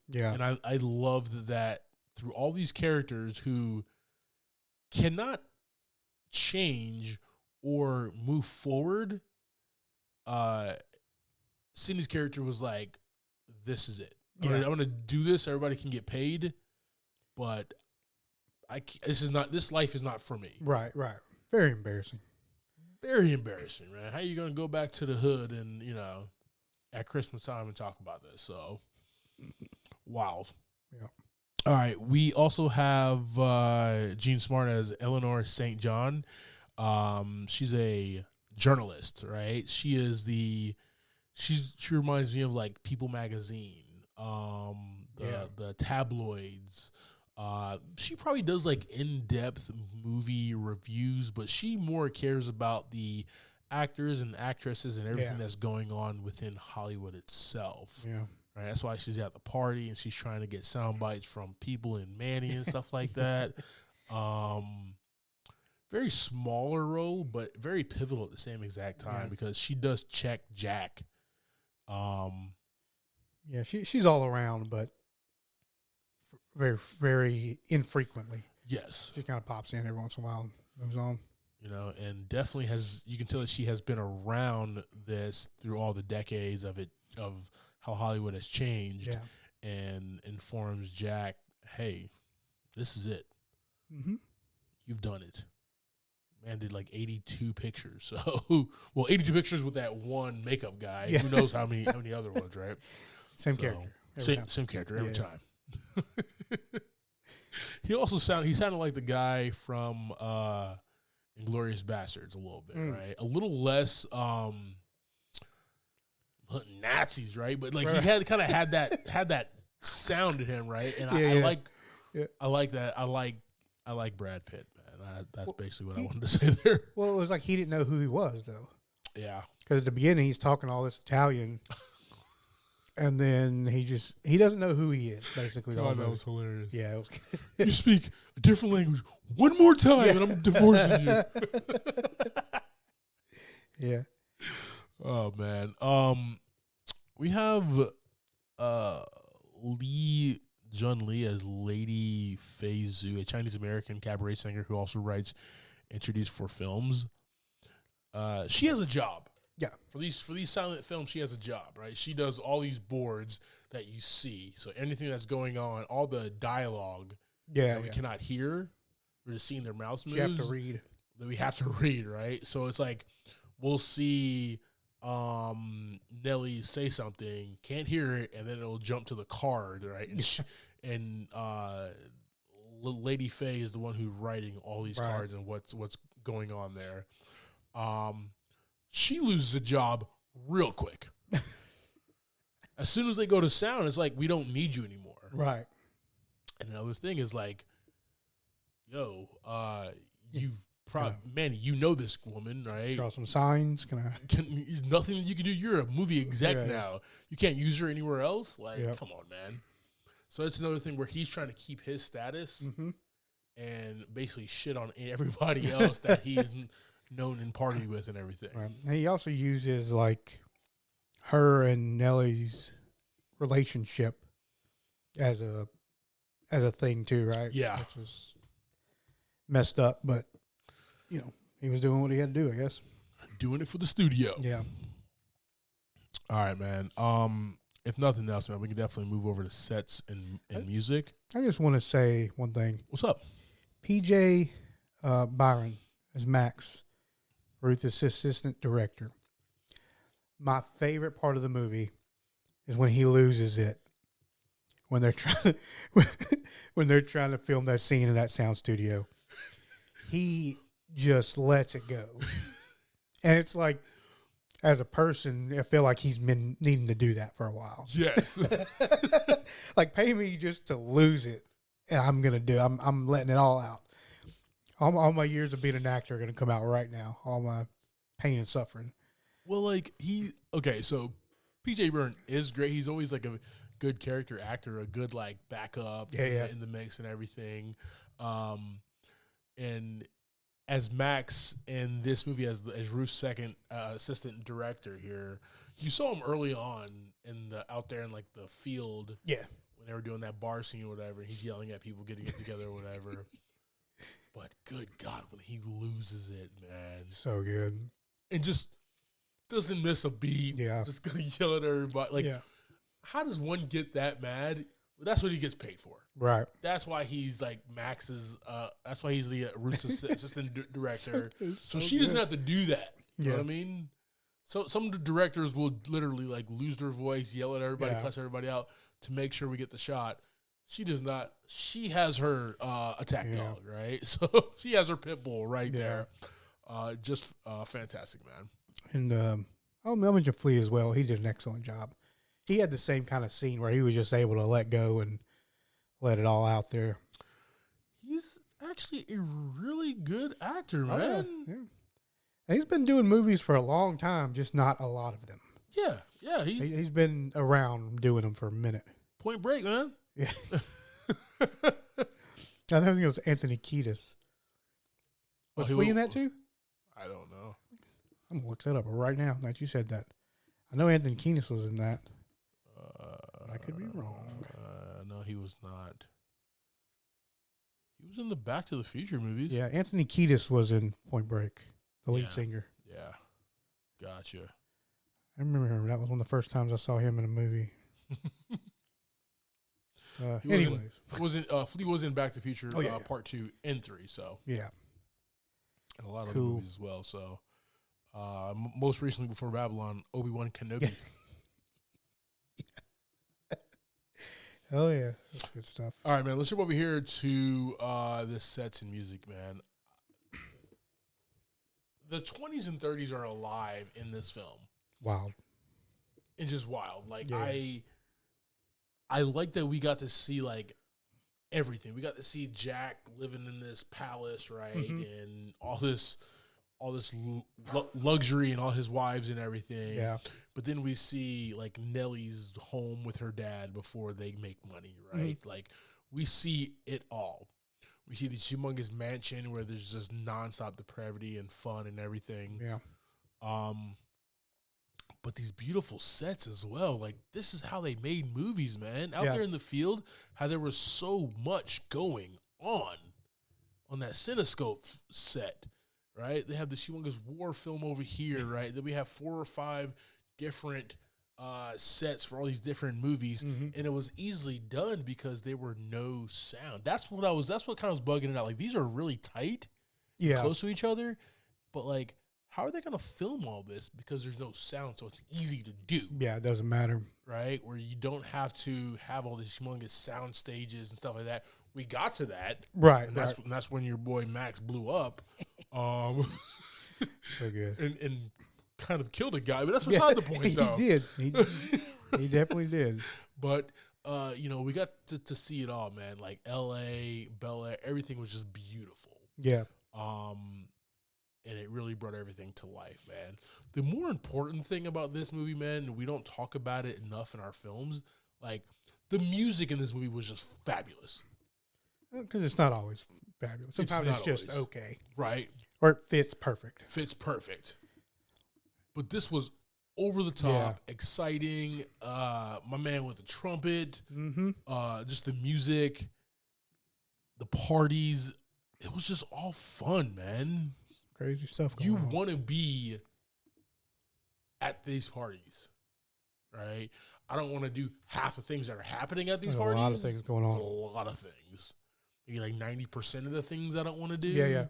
Yeah, and I loved that through all these characters who cannot change or move forward. Cindy's character was like, "This is it. I'm gonna do this. Everybody can get paid, but this life is not for me." Right. Very embarrassing. Very embarrassing, man. How you gonna go back to the hood and at Christmas time and talk about this? So, wow. Yeah. All right. We also have Jean Smart as Eleanor St. John. She's a journalist, right? She reminds me of like People Magazine, the tabloids. She probably does like in-depth movie reviews, but she more cares about the actors and actresses and everything that's going on within Hollywood itself. Yeah. Right. That's why she's at the party and she's trying to get sound bites from people in Manny and stuff like that. Very smaller role, but very pivotal at the same exact time because she does check Jack. Yeah, she's all around, but very, very infrequently. Yes. She kind of pops in every once in a while and moves on. And definitely you can tell that she has been around this through all the decades of how Hollywood has changed and informs Jack, hey, this is it. Mm-hmm. You've done it. Man did like 82 pictures. So, 82 pictures with that one makeup guy. Yeah. Who knows how many other ones, right? Same character. Same character every time. He sounded like the guy from Inglourious Bastards a little bit, right? A little less Nazis, right? But like he had that sound in him, right? And I like that. I like Brad Pitt, man. That's basically what I wanted to say there. Well, it was like he didn't know who he was, though. Yeah. Because at the beginning he's talking all this Italian, and then he doesn't know who he is. Basically, that was hilarious. Yeah, it was good. You speak a different language one more time, and I'm divorcing you. Yeah. Oh man. We have Jun Lee as Lady Fei Zhu, a Chinese American cabaret singer who also writes entries for films. She has a job. Yeah. For these silent films, she has a job, right? She does all these boards that you see. So anything that's going on, all the dialogue that we cannot hear, we're just seeing their mouths move. You have to read. That we have to read, right? So it's like we'll see Nelly say something, can't hear it, and then it'll jump to the card, right? And Lady Faye is the one who's writing all these cards and what's going on there. She loses a job real quick. As soon as they go to sound, it's like, we don't need you anymore. Right. And another thing is like, yo, you've Manny, you know this woman, right? Draw some signs. Nothing you can do. You're a movie exec now. You can't use her anywhere else. Like, come on, man. So it's another thing where he's trying to keep his status and basically shit on everybody else that he's known and partied with and everything. Right. And he also uses like her and Nelly's relationship as a thing too, right? Yeah. Which was messed up, but you know, he was doing what he had to do, I guess. Doing it for the studio. Yeah. All right, man. If nothing else, man, we can definitely move over to sets and music. I just want to say one thing. What's up? PJ Byron as Max, Ruth's assistant director. My favorite part of the movie is when he loses it. When they're trying to film that scene in that sound studio. He just lets it go. And it's like, as a person, I feel like he's been needing to do that for a while. Yes. Like, pay me just to lose it, and I'm going to do it. I'm letting it all out. All my years of being an actor are going to come out right now. All my pain and suffering. Well, like, so PJ Byrne is great. He's always like a good character actor, a good like backup in the mix and everything. And as Max in this movie, as Ruth's second assistant director here, you saw him early on out there in like the field. Yeah. When they were doing that bar scene or whatever, he's yelling at people getting it together or whatever. But good God, when he loses it, man. So good. And just doesn't miss a beat. Yeah. Just gonna yell at everybody. Like, how does one get that mad? Well, that's what he gets paid for. Right. That's why he's like Max's. That's why he's the Ruth's assistant director. So she doesn't have to do that. You know what I mean? So some of the directors will literally like lose their voice, yell at everybody, cuss everybody out to make sure we get the shot. She does not. She has her attack dog, right? So she has her pit bull right there. Just fantastic, man. And I'll mention Flea as well. He did an excellent job. He had the same kind of scene where he was just able to let go and let it all out there. He's actually a really good actor, man. Yeah. And he's been doing movies for a long time, just not a lot of them. Yeah. He's been around doing them for a minute. Point Break, man. Yeah. I think it was Anthony Kiedis. Was Flea in that too? I don't know. I'm going to look that up right now that you said that. I know Anthony Kiedis was in that. I could be wrong. No, he was not. He was in the Back to the Future movies. Yeah, Anthony Kiedis was in Point Break, the lead singer. Yeah, gotcha. I remember him. That was one of the first times I saw him in a movie. Anyways. Flea was in Back to the Future Part 2 and 3, so. Yeah. And a lot of other movies as well, so. Most recently, before Babylon, Obi-Wan Kenobi. Oh, yeah. That's good stuff. All right, man. Let's jump over here to the sets and music, man. The 20s and 30s are alive in this film. Wild. And just wild. Like, I like that we got to see, like, everything. We got to see Jack living in this palace, right? Mm-hmm. And all this luxury and all his wives and everything. Yeah. But then we see like Nelly's home with her dad before they make money, right? Mm-hmm. Like we see it all. We see the humongous mansion where there's just nonstop depravity and fun and everything. Yeah. But these beautiful sets as well. Like this is how they made movies, man. Out there in the field, how there was so much going on that Cinescope set. Right, they have this humongous war film over here. Right, then we have 4 or 5 different sets for all these different movies, and it was easily done because there were no sound. That's what kind of was bugging it out. Like these are really tight, close to each other, but like how are they going to film all this? Because there's no sound, so it's easy to do. Yeah, it doesn't matter. Right? Where you don't have to have all these humongous sound stages and stuff like that. We got to that. Right. And that's when your boy Max blew up. So good. And kind of killed a guy. But that's beside the point, though. He did. He definitely did. But, we got to see it all, man. Like L.A., Bel Air, everything was just beautiful. Yeah. And it really brought everything to life, man. The more important thing about this movie, man, we don't talk about it enough in our films, like, the music in this movie was just fabulous. Because it's not always fabulous. Sometimes it's just always. okay. Right. Or it fits perfect. But this was over the top, exciting. My man with the trumpet, just the music, the parties. It was just all fun, man. Crazy stuff going you on. want to be at these parties, right? I don't want to do half the things that are happening at these parties. A lot of things going on. There's a lot of things. Maybe like 90% of the things I don't want to do. Yeah.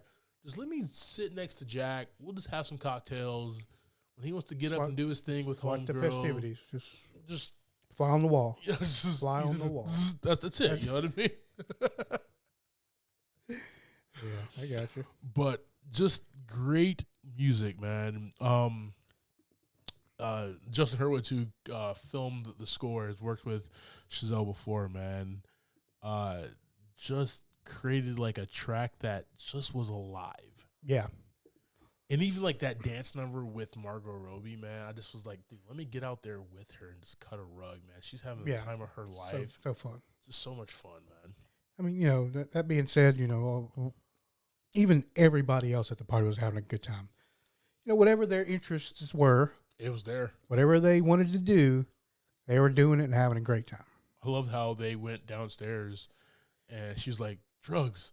Just let me sit next to Jack. We'll just have some cocktails. When he wants to get up and do his thing with homegirl. Watch the festivities. Just fly on the wall. Yeah, just fly on the wall. That's it. You know what I mean? Yeah, I got you. But just great music, man. Justin Hurwitz, who filmed the score, has worked with Chazelle before, man. Just created like a track that just was alive. Yeah. And even like that dance number with Margot Robbie, man, I just was like, dude, let me get out there with her and just cut a rug, man. She's having the time of her life. So fun. Just so much fun, man. I mean, that being said, even everybody else at the party was having a good time. Whatever their interests were, it was there. Whatever they wanted to do, they were doing it and having a great time. I love how they went downstairs and she's like, drugs.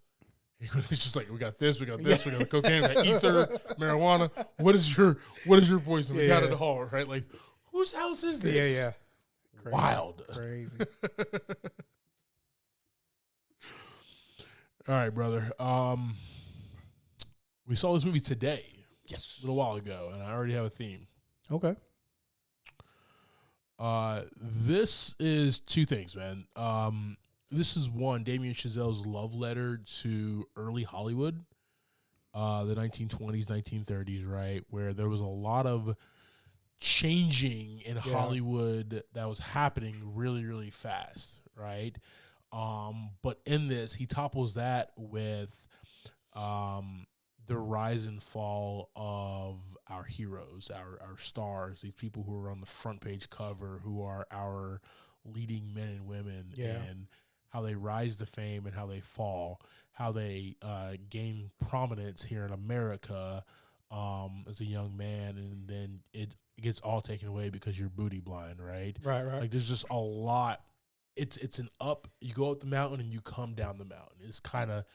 It's just like, we got this, we got the cocaine, we got ether, marijuana. What is your poison? We got it all, right? Like, whose house is this? Yeah. Crazy. Wild. Crazy. All right, brother. We saw this movie today. Yes. A little while ago, and I already have a theme. Okay. This is two things, man. This is one, Damien Chazelle's love letter to early Hollywood, the 1920s, 1930s, right, where there was a lot of changing in Hollywood that was happening really, really fast, right? But in this, he topples that with the rise and fall of our heroes, our stars, these people who are on the front page cover, who are our leading men and women, and how they rise to fame and how they fall, how they gain prominence here in America as a young man, and then it gets all taken away because you're booty blind, right? Right. Like there's just a lot. It's an up. You go up the mountain and you come down the mountain. It's kind of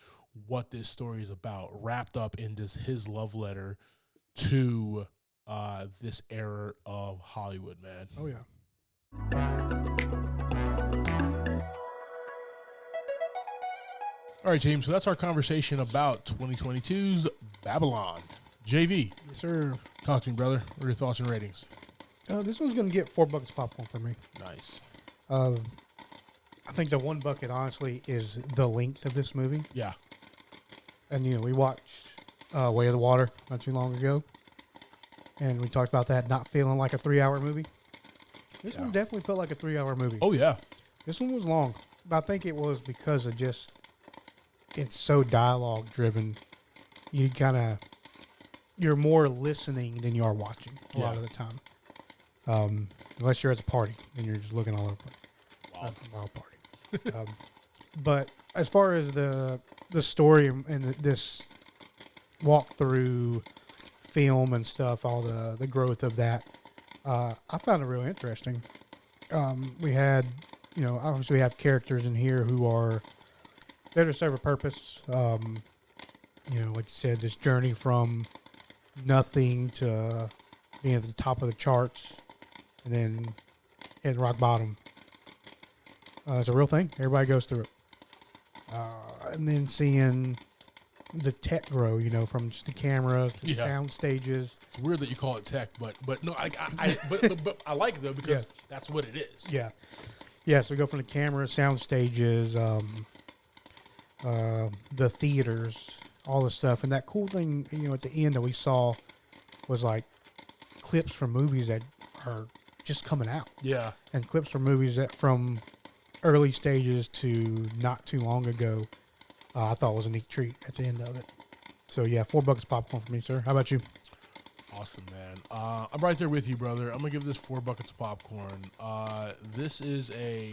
what this story is about, wrapped up in just his love letter to this era of Hollywood, man. Oh, yeah. All right, team, so that's our conversation about 2022's Babylon. JV. Yes, sir. Talk to me, brother. What are your thoughts and ratings? This one's going to get $4 popcorn for me. Nice. I think the one bucket, honestly, is the length of this movie. Yeah. And, we watched Way of the Water not too long ago. And we talked about that not feeling like a 3-hour movie. This one definitely felt like a 3-hour movie. Oh, yeah. This one was long. But I think it was because of just, it's so dialogue driven. You're more listening than you are watching a lot of the time. Unless you're at the party, then you're just looking all over the place. Wild party. But as far as the story and this walkthrough film and stuff, all the growth of that, I found it really interesting. We had, obviously we have characters in here who are there to serve a purpose. Like you said, this journey from nothing to being at the top of the charts and then hitting rock bottom. It's a real thing. Everybody goes through it. And then seeing, the tech grow, from just the camera to the sound stages. It's weird that you call it tech, but no, but I like it though because that's what it is. Yeah. Yeah, so we go from the camera, sound stages, the theaters, all the stuff. And that cool thing, at the end that we saw was like clips from movies that are just coming out. Yeah. And clips from movies that from early stages to not too long ago. I thought was a neat treat at the end of it. So, yeah, $4 popcorn for me, sir. How about you? Awesome, man. I'm right there with you, brother. I'm going to give this 4 buckets of popcorn. This is a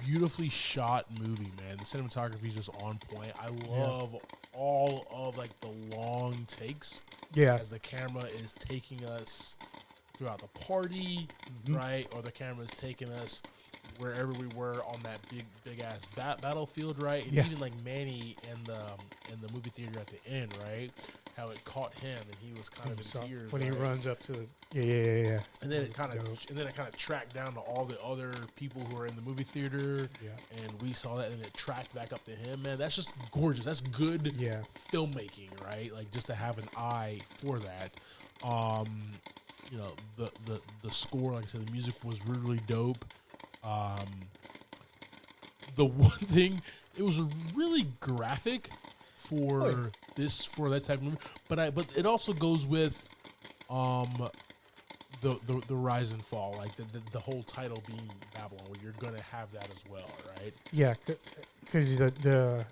beautifully shot movie, man. The cinematography is just on point. I love all of, like, the long takes. Yeah. As the camera is taking us throughout the party, right? Or the camera is taking us wherever we were on that big ass battlefield, right? And even like Manny in the movie theater at the end, right? How it caught him and he was kind of in tears when he runs up to the And then it kind of tracked down to all the other people who are in the movie theater. Yeah. And we saw that and it tracked back up to him, man. That's just gorgeous. That's good filmmaking, right? Like just to have an eye for that. The score, like I said, the music was really dope. The one thing, it was really graphic for that type of movie, but it also goes with the rise and fall, like the whole title being Babylon, where you're gonna have that as well, right? Yeah, because the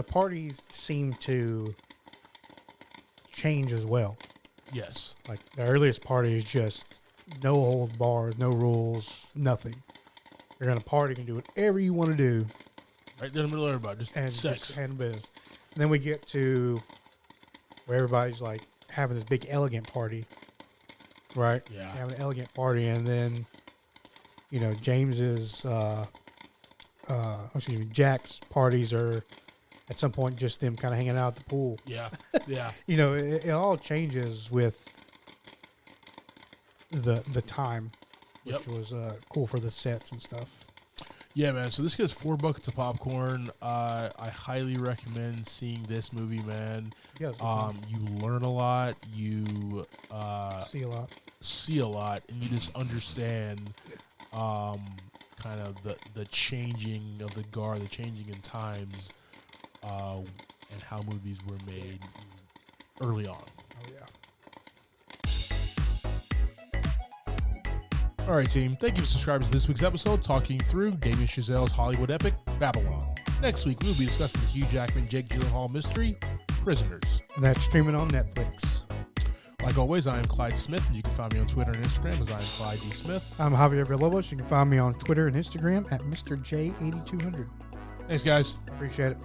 parties seem to change as well. Yes, like the earliest party is just no hold bars, no rules, nothing. You're gonna party, you can do whatever you want to do. Right in the middle of everybody, just sex. Just handle business. And then we get to where everybody's like having this big elegant party, right? Yeah. Having an elegant party, and then, Jack's parties are at some point just them kind of hanging out at the pool. Yeah. Yeah. It all changes with the time, which was cool for the sets and stuff. Yeah, man. So this gets 4 buckets of popcorn. I highly recommend seeing this movie, man. Yes. You learn a lot. You see a lot, and you just understand kind of the changing of the guard, the changing in times, and how movies were made early on. Oh yeah. All right, team. Thank you for subscribing to this week's episode, talking through Damien Chazelle's Hollywood epic, Babylon. Next week, we'll be discussing the Hugh Jackman, Jake Gyllenhaal mystery, Prisoners. And that's streaming on Netflix. Like always, I am Clyde Smith, and you can find me on Twitter and Instagram as I am Clyde D. Smith. I'm Javier Villalobos. You can find me on Twitter and Instagram at Mr. J8200. Thanks, guys. Appreciate it.